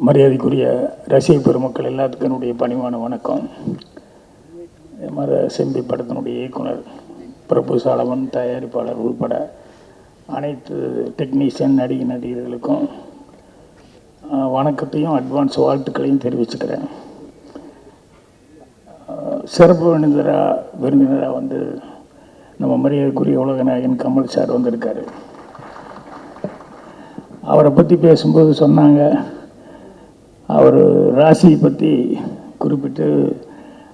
மரியாதைக்குரிய ரசிக பெருமக்கள் எல்லாத்துக்கும் என்னுடைய பணிவான வணக்கம். செம்பி படத்தினுடைய இயக்குனர் பிரபு சாலமன், தயாரிப்பாளர் உள்பட அனைத்து டெக்னீஷியன், நடிகர்களுக்கும் வணக்கத்தையும் அட்வான்ஸ் வாழ்த்துக்களையும் தெரிவிச்சுக்கிறேன். சிறப்பு விருந்தினராக வந்து நம்ம மரியாதைக்குரிய உலகநாயகன் கமல் சார் வந்திருக்காரு. அவரை பற்றி பேசும்போது சொன்னாங்க, அவர் ராசியை பற்றி குறிப்பிட்டு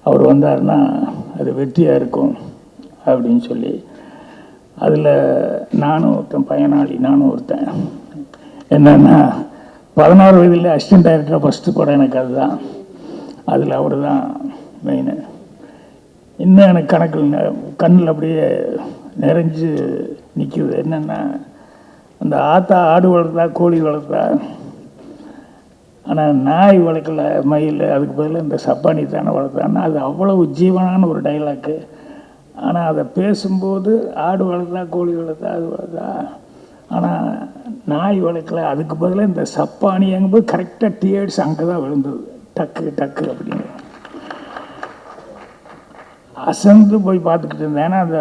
அவர் வந்தார்னா அது வெற்றியாக இருக்கும் அப்படின்னு சொல்லி, அதில் நானும் ஒருத்தன் பயனாளி. நானும் ஒருத்தன் என்னன்னா 16 வயதில் அசிஸ்டன்ட் டைரக்டராக ஃபஸ்ட்டு படம் எனக்கு அதுதான். அதில் அவர் தான் மெயின். இன்னும் எனக்கு கண்ணில் அப்படியே நிறைஞ்சு நிற்கிது. என்னென்னா, அந்த ஆத்தா ஆடு வளர்த்தா, கோழி வளர்த்தா, ஆனால் நாய் வளர்க்கல, மயில். அதுக்கு பதிலாக இந்த சப்பானி தானே வளர்த்தான்னா அது அவ்வளவு ஜீவனான ஒரு டைலாக்கு. ஆனால் அதை பேசும்போது ஆடு வளர்த்தா, கோழி வளர்த்தா, அது வளர்த்தா, ஆனால் நாய் வளர்க்கல, அதுக்கு பதிலாக இந்த சப்பானி அங்கும்போது கரெக்டாக டியர்ஸ் அங்கே தான் விழுந்தது. டக்கு டக்கு அப்படின்னு அசந்து போய் பார்த்துக்கிட்டு இருந்தேன். ஏன்னா அந்த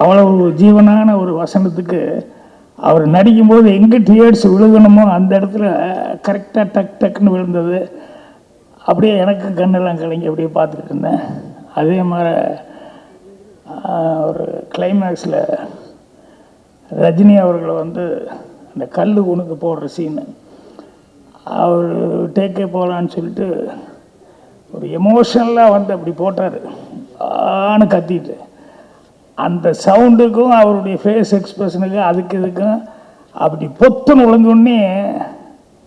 அவ்வளவு ஜீவனான ஒரு வசனத்துக்கு அவர் நடிக்கும்போது எங்கே டியர்ஸ் விழுகணுமோ அந்த இடத்துல கரெக்டாக டக் டக்குன்னு விழுந்தது. அப்படியே எனக்கு கண்ணெல்லாம் கலங்கி அப்படியே பார்த்துக்கிட்டு இருந்தேன். அதே மாதிரி ஒரு கிளைமேக்ஸில் ரஜினி அவர்களை வந்து அந்த கல் உனக்கு போடுற சீனு, அவர் டேக்கே போகலான்னு சொல்லிட்டு ஒரு எமோஷனலாக வந்து அப்படி போட்டார். ஆன்னு கத்திட்டு அந்த சவுண்டுக்கும் அவருடைய ஃபேஸ் எக்ஸ்பிரஷனுக்கும் அதுக்கு இதுக்கும் அப்படி பொத்துன்னு விழுந்தோடனே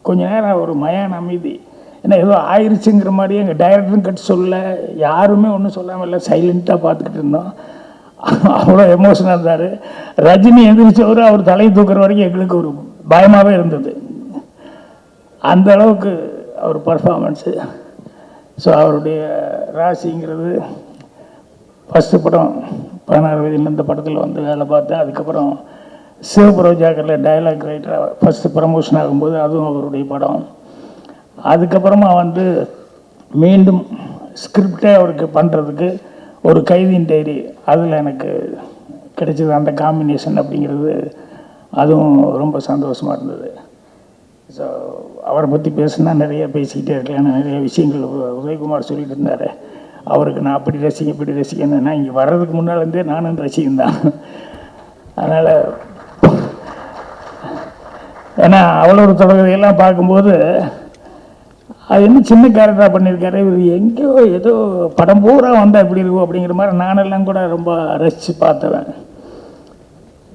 கொஞ்ச நேரம் ஒரு மயான அமைதி. ஏன்னா ஏதோ ஆயிடுச்சுங்கிற மாதிரியே எங்கள் டைரக்டரும் கட்டு சொல்ல, யாருமே ஒன்றும் சொல்லாமல் இல்லை, சைலண்ட்டாக பார்த்துக்கிட்டு இருந்தோம். அவ்வளோ எமோஷனாக இருந்தார். ரஜினி எந்திரிச்சவர் அவர் தலையை தூக்குற வரைக்கும் எங்களுக்கு ஒரு பயமாகவே இருந்தது. அந்த அளவுக்கு அவர் பர்ஃபார்மன்ஸு. ஸோ அவருடைய ராசிங்கிறது ஃபஸ்ட்டு படம் 16 வயதில் இந்த படத்தில் வந்து வேலை பார்த்தேன். அதுக்கப்புறம் சிவபுரோஜாக்கரில் டைலாக் ரைட்டராக ஃபஸ்ட்டு ப்ரமோஷன் ஆகும்போது அதுவும் அவருடைய படம். அதுக்கப்புறமா வந்து மீண்டும் ஸ்கிரிப்டே அவருக்கு பண்ணுறதுக்கு ஒரு கைதியின் டைரி, அதில் எனக்கு கிடைச்சது அந்த காம்பினேஷன் அப்படிங்கிறது, அதுவும் ரொம்ப சந்தோஷமாக இருந்தது. ஸோ அவரை பற்றி பேசுனா நிறைய பேசிக்கிட்டே இருக்கலாம். நிறைய விஷயங்கள் உதயகுமார் சொல்லிட்டு இருந்தார். அவருக்கு நான் அப்படி ரசிக்க இப்படி ரசிக்கணும்னா இங்கே வர்றதுக்கு முன்னாலேருந்தே நானும் ரசிகந்தான். அதனால் ஏன்னா அவ்வளோ ஒரு தொடர்கையெல்லாம் பார்க்கும்போது அது இன்னும் சின்ன கேரக்டராக பண்ணியிருக்காரு. இவர் எங்கேயோ ஏதோ படம் பூரா வந்தால் எப்படி இருக்கும் அப்படிங்கிற மாதிரி நானெல்லாம் கூட ரொம்ப ரசித்து பார்த்துவேன்.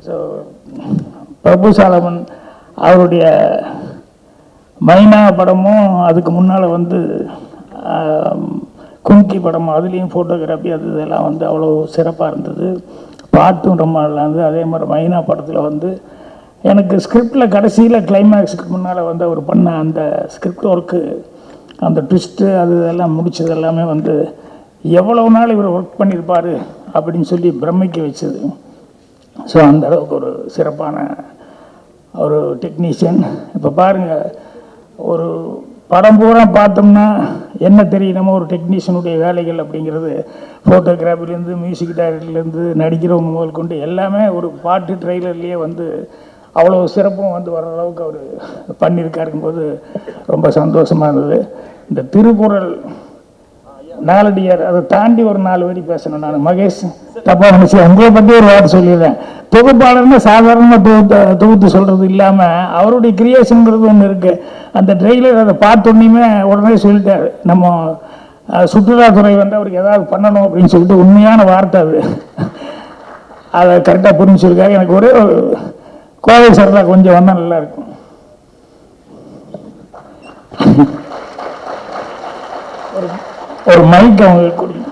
ஸோ பிரபு சாலமன் அவருடைய மைனா படமும் அதுக்கு முன்னால் வந்து கும்கி படம், அதுலேயும் ஃபோட்டோகிராஃபி அது இதெல்லாம் வந்து அவ்வளோ சிறப்பாக இருந்தது. பாட்டும் ரொம்ப நல்லா இருந்தது. அதே மாதிரி மைனா படத்தில் வந்து எனக்கு ஸ்கிரிப்டில் கடைசியில் கிளைமேக்ஸுக்கு முன்னால் வந்து அவர் பண்ண அந்த ஸ்கிரிப்ட் ஒர்க்கு, அந்த ட்விஸ்ட்டு அது இதெல்லாம் முடிச்சது எல்லாமே வந்து எவ்வளவு நாள் இவர் ஒர்க் பண்ணியிருப்பார் அப்படின்னு சொல்லி பிரமிக்க வச்சது. ஸோ அந்த அளவுக்கு ஒரு சிறப்பான ஒரு டெக்னீஷியன். இப்போ பாருங்கள், ஒரு படம் பூரா பார்த்தோம்னா என்ன தெரியணுமோ ஒரு டெக்னீஷியனுடைய வேலைகள் அப்படிங்கிறது, ஃபோட்டோகிராஃபிலேருந்து மியூசிக் டைரக்டர்லேருந்து நடிக்கிறவங்க முதல் கொண்டு எல்லாமே ஒரு பாட்டு ட்ரெய்லர்லேயே வந்து அவ்வளோ சிறப்பும் வந்து வர அளவுக்கு அவர் பண்ணியிருக்காருங்கும்போது ரொம்ப சந்தோஷமாக இருந்தது. இந்த திருக்குறள் நாலடியார் அதை தாண்டி ஒரு 4 வரி பேசணும். நான் மகேஷ் தப்பாக நினச்சி உங்களை பற்றி ஒரு வார்த்தை சொல்லிடுறேன். தொகுப்பாளர்னு சாதாரணமாக தொகுத்து சொல்கிறது இல்லாமல் அவருடைய கிரியேஷனுங்கிறது ஒன்று இருக்குது. அந்த ட்ரெய்லர் அதை பார்த்தோன்னையுமே உடனே சொல்லிட்டார், நம்ம சுற்றுலாத்துறை வந்து அவருக்கு ஏதாவது பண்ணணும் அப்படின்னு சொல்லிட்டு உண்மையான வார்த்தை அது. அதை கரெக்டாக புரிஞ்சுருக்காரு. எனக்கு ஒரே ஒரு கோவை சரதா கொஞ்சம் வந்தால் நல்லா இருக்கும். ஒரு மைக் அவங்களுக்கு கொடுங்க.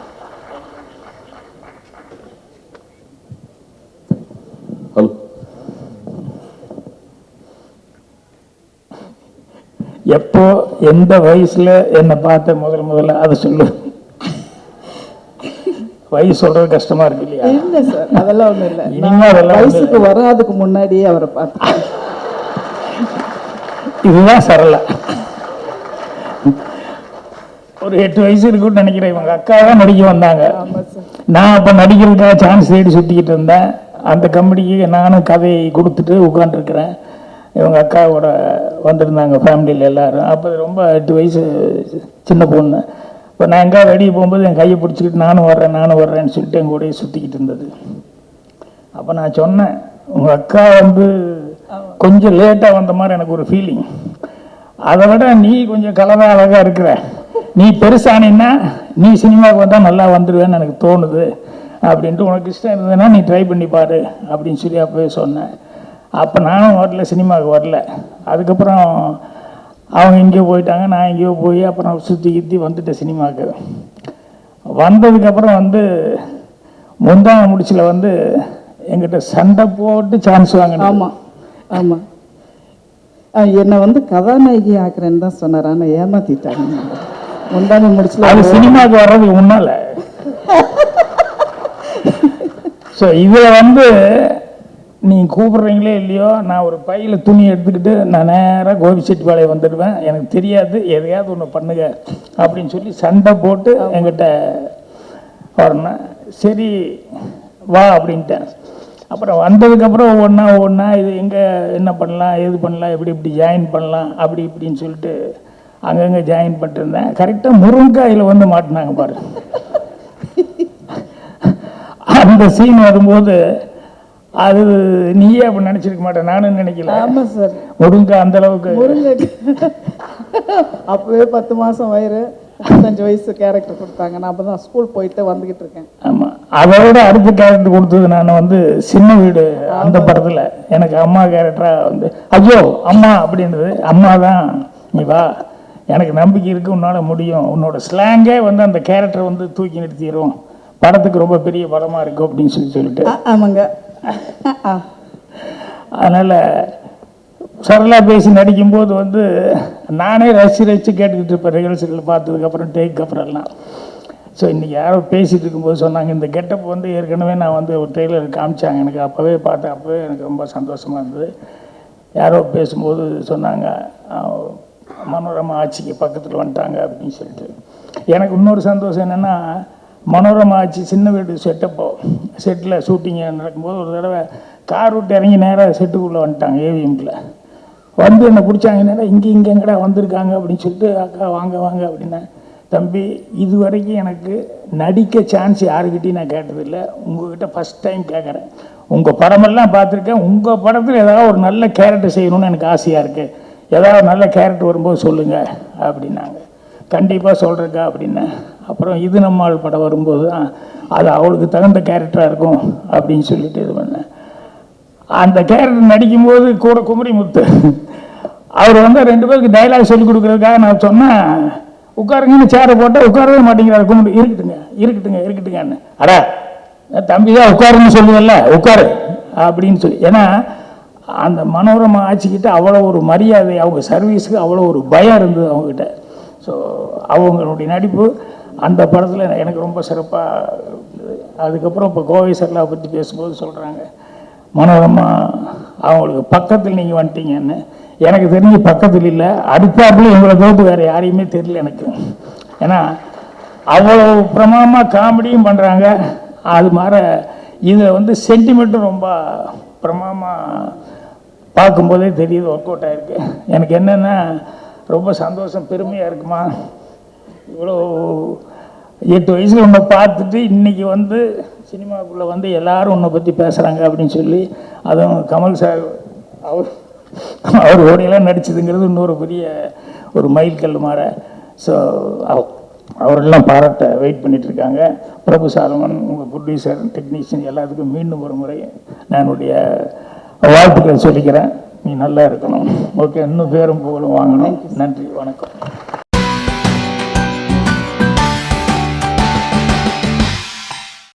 எப்போ எந்த வயசுல என்னை பார்த்த முதல்ல அதை சொல்லு. வயசு சொல்றது கஷ்டமா இருக்கு இல்லையா? இல்ல சார், அதெல்லாம் ஒண்ணும் இல்ல. வயசுக்கு வராதுக்கு முன்னாடியே அவரை பார்த்தேன். இதுதான் சரளா. ஒரு 8 வயசு இருக்குன்னு நினைக்கிறேன். இவங்க அக்கா தான் நடிக்க வந்தாங்க. ஆமா சார். நான் அப்போ நடிக்கிறதுக்காக சான்ஸ் தேடி சுற்றிக்கிட்டு இருந்தேன். அந்த கம்பெனிக்கு நானும் கதையை கொடுத்துட்டு உட்காந்துருக்கிறேன். இவங்க அக்காவோட வந்திருந்தாங்க ஃபேமிலியில் எல்லோரும். அப்போ ரொம்ப 8 வயசு சின்ன பொண்ணு. இப்போ நான் எங்கே வெளியே போகும்போது என் கையை பிடிச்சிக்கிட்டு நானும் வர்றேன்னு சொல்லிட்டு எங்கள் கூடயே சுற்றிக்கிட்டு இருந்தது. அப்போ நான் சொன்னேன், உங்கள் அக்கா வந்து கொஞ்சம் லேட்டாக வந்த மாதிரி எனக்கு ஒரு ஃபீலிங். அதை விட நீ கொஞ்சம் கலராக அழகாக இருக்கிற, நீ பெருசானின்னா நீ சினிமாவுக்கு வந்தால் நல்லா வந்துடுவேன்னு எனக்கு தோணுது அப்படின்ட்டு, உனக்கு இஷ்டம் இருந்ததுன்னா நீ ட்ரை பண்ணி பாரு அப்படின்னு சொல்லி அப்போவே சொன்னேன். அப்போ நானும் வரல, சினிமாவுக்கு வரல. அதுக்கப்புறம் அவங்க எங்கேயோ போயிட்டாங்க, நான் எங்கேயோ போய் அப்புறம் சுற்றி கித்தி வந்துட்டேன் சினிமாவுக்கு. வந்ததுக்கப்புறம் வந்து முந்தான முடிச்சில் வந்து எங்கிட்ட சண்டை போட்டு சான்ஸ் வாங்கினேன். ஆமாம் ஆமாம். என்னை வந்து கதாநாயகி ஆக்குறேன்னு தான் சொன்னார். ஆனால் ஏமாத்திட்டாங்க. முந்தான முடிச்சில் அது சினிமாவுக்கு வர்றதுக்கு முன்னால். ஸோ இதில் வந்து நீ கூப்பிட்றீங்களே இல்லையோ, நான் ஒரு பையில் துணி எடுத்துக்கிட்டு நான் நேராக கோபிச்செட்டிப்பாளையம் வந்துடுவேன். எனக்கு தெரியாது, எதையாவது ஒன்று பண்ணுங்க அப்படின்னு சொல்லி சண்டை போட்டு என்கிட்ட வரணும். சரி வா அப்படின்ட்டேன். அப்புறம் வந்ததுக்கப்புறம் ஒவ்வொன்றா இது எங்கே என்ன பண்ணலாம், எது பண்ணலாம், எப்படி ஜாயின் பண்ணலாம் அப்படி இப்படின்னு சொல்லிட்டு அங்கங்கே ஜாயின் பண்ணிட்டுருந்தேன். கரெக்டாக முருங்காயில் வந்து மாட்டினாங்க பாரு. அந்த சீன் வரும்போது அது நீயே அப்படி நினச்சிருக்க மாட்டேன், நானும் நினைக்கல. ஆமாம் சார். முருங்கை அந்த அளவுக்கு அப்போவே 10 மாதம் வயிறு 35 வயசு கேரக்டர் கொடுத்தாங்க. நான் அப்போ தான் ஸ்கூல் போயிட்டு வந்துக்கிட்டு இருக்கேன். ஆமாம், அதோட அடுத்த கேரக்டர் கொடுத்தது நான் வந்து சின்ன வீடு அந்த படத்தில் எனக்கு அம்மா கேரக்டராக வந்து ஐயோ அம்மா அப்படின்றது. அம்மா தான், நீ வா, எனக்கு நம்பிக்கை இருக்குது, உன்னால் முடியும், உன்னோட ஸ்லாங்கே வந்து அந்த கேரக்டர் வந்து தூக்கி நிறுத்திடும், படத்துக்கு ரொம்ப பெரிய படமாக இருக்கும் அப்படின்னு சொல்லிட்டு. ஆமாங்க. அதனால் சரளா பேசி நடிக்கும்போது வந்து நானே ரசித்து கேட்டுக்கிட்டு இருப்பேன் ரிஹர்சலில் பார்த்ததுக்கப்புறம் டேக்கு அப்புறம்லாம். ஸோ இன்றைக்கி யாரோ பேசிகிட்டு இருக்கும்போது சொன்னாங்க, இந்த கெட்டப் வந்து ஏற்கனவே நான் வந்து ஒரு ட்ரெய்லர் காமிச்சாங்க எனக்கு, அப்போவே பார்த்தேன், அப்போவே எனக்கு ரொம்ப சந்தோஷமாக இருந்தது. யாரோ பேசும்போது சொன்னாங்க, மனோரமா ஆட்சிக்கு பக்கத்தில் வந்துட்டாங்க அப்படின்னு சொல்லிட்டு. எனக்கு இன்னொரு சந்தோஷம் என்னென்னா, மனோரமா ஆட்சி சின்ன வீடு செட்டில் ஷூட்டிங் நடக்கும்போது ஒரு தடவை கார் விட்டு இறங்கி நேராக செட்டுக்குள்ளே வந்துட்டாங்க. ஏவிஎம்ல வந்து என்னை பிடிச்சாங்க, நேராக இங்கே எங்கடா வந்திருக்காங்க அப்படின்னு சொல்லிட்டு, அக்கா வாங்க வாங்க அப்படின்னா. தம்பி, இது வரைக்கும் எனக்கு நடிக்க சான்ஸ் யாருக்கிட்டையும் நான் கேட்டதில்லை, உங்கள்கிட்ட ஃபஸ்ட் டைம் கேட்குறேன். உங்கள் படமெல்லாம் பார்த்துருக்கேன், உங்கள் படத்தில் ஏதாவது ஒரு நல்ல கேரக்டர் செய்யணும்னு எனக்கு ஆசையாக இருக்குது, ஏதாவது நல்ல கேரக்டர் வரும்போது சொல்லுங்கள் அப்படின்னாங்க. கண்டிப்பாக சொல்கிறேக்கா அப்படின்னேன். அப்புறம் இது நம்மால் படம் வரும்போது தான் அது அவளுக்கு தகுந்த கேரக்டராக இருக்கும் அப்படின்னு சொல்லிட்டு இது பண்ணேன். அந்த கேரக்டர் நடிக்கும்போது கூட குமரிமுத்து அவர் வந்து 2 பேருக்கு டைலாக் சொல்லிக் கொடுக்குறதுக்காக நான் சொன்னேன், உட்காருங்கன்னு சேரை போட்டால் உட்காரவே மாட்டேங்கிறாரு குமரி. இருக்கட்டுங்கன்னு. அடா தம்பி தான் உட்காருன்னு சொல்லுவல்ல, உட்காரு அப்படின்னு சொல்லி. ஏன்னா அந்த மனோரமா ஆட்சிக்கிட்ட அவ்வளோ ஒரு மரியாதை, அவங்க சர்வீஸுக்கு அவ்வளோ ஒரு பயம் இருந்தது அவங்ககிட்ட. ஸோ அவங்களுடைய நடிப்பு அந்த படத்தில் எனக்கு ரொம்ப சிறப்பாக இருந்தது. அதுக்கப்புறம் இப்போ கோவை சரளா பற்றி பேசும்போது சொல்கிறாங்க, மனோரமா அவங்களுக்கு பக்கத்தில் நீங்கள் வந்துட்டீங்கன்னு. எனக்கு தெரிஞ்சு பக்கத்தில் இல்லை, அடுத்தாப்புல எங்களை தோப்பு வேறு யாரையுமே தெரியல எனக்கு. ஏன்னா அவ்வளோ பிரமாதமாக காமெடியும் பண்ணுறாங்க. அது மாதிரி இதில் வந்து சென்டிமெண்ட்டும் ரொம்ப பிரமாதமாக பார்க்கும்போதே தெரியுது, ஒர்க் அவுட் ஆகிருக்கு. எனக்கு என்னென்னா ரொம்ப சந்தோஷம், பெருமையாக இருக்குமா, இவ்வளோ 8 வயசில் உன்னை பார்த்துட்டு இன்றைக்கி வந்து சினிமாவுக்குள்ளே வந்து எல்லோரும் உன்னை பற்றி பேசுகிறாங்க அப்படின்னு சொல்லி, அதுவும் கமல் சார் அவர் ஓடியெல்லாம் நடிச்சதுங்கிறது இன்னொரு பெரிய ஒரு மைல்கல் மாற. ஸோ அவரெல்லாம் பாராட்ட வெயிட் பண்ணிகிட்ருக்காங்க. பிரபு சாலமன், உங்கள் ப்ரொடியூசர், டெக்னீஷியன் எல்லாத்துக்கும் மீண்டும் ஒரு முறை நான் என்னுடைய வாழ்த்துக்கள் சொல்லிக்கிறேன். நீ நல்லா இருக்கணும். ஓகே, இன்னும் பேரும் புகழும் வாங்கணும். நன்றி, வணக்கம்.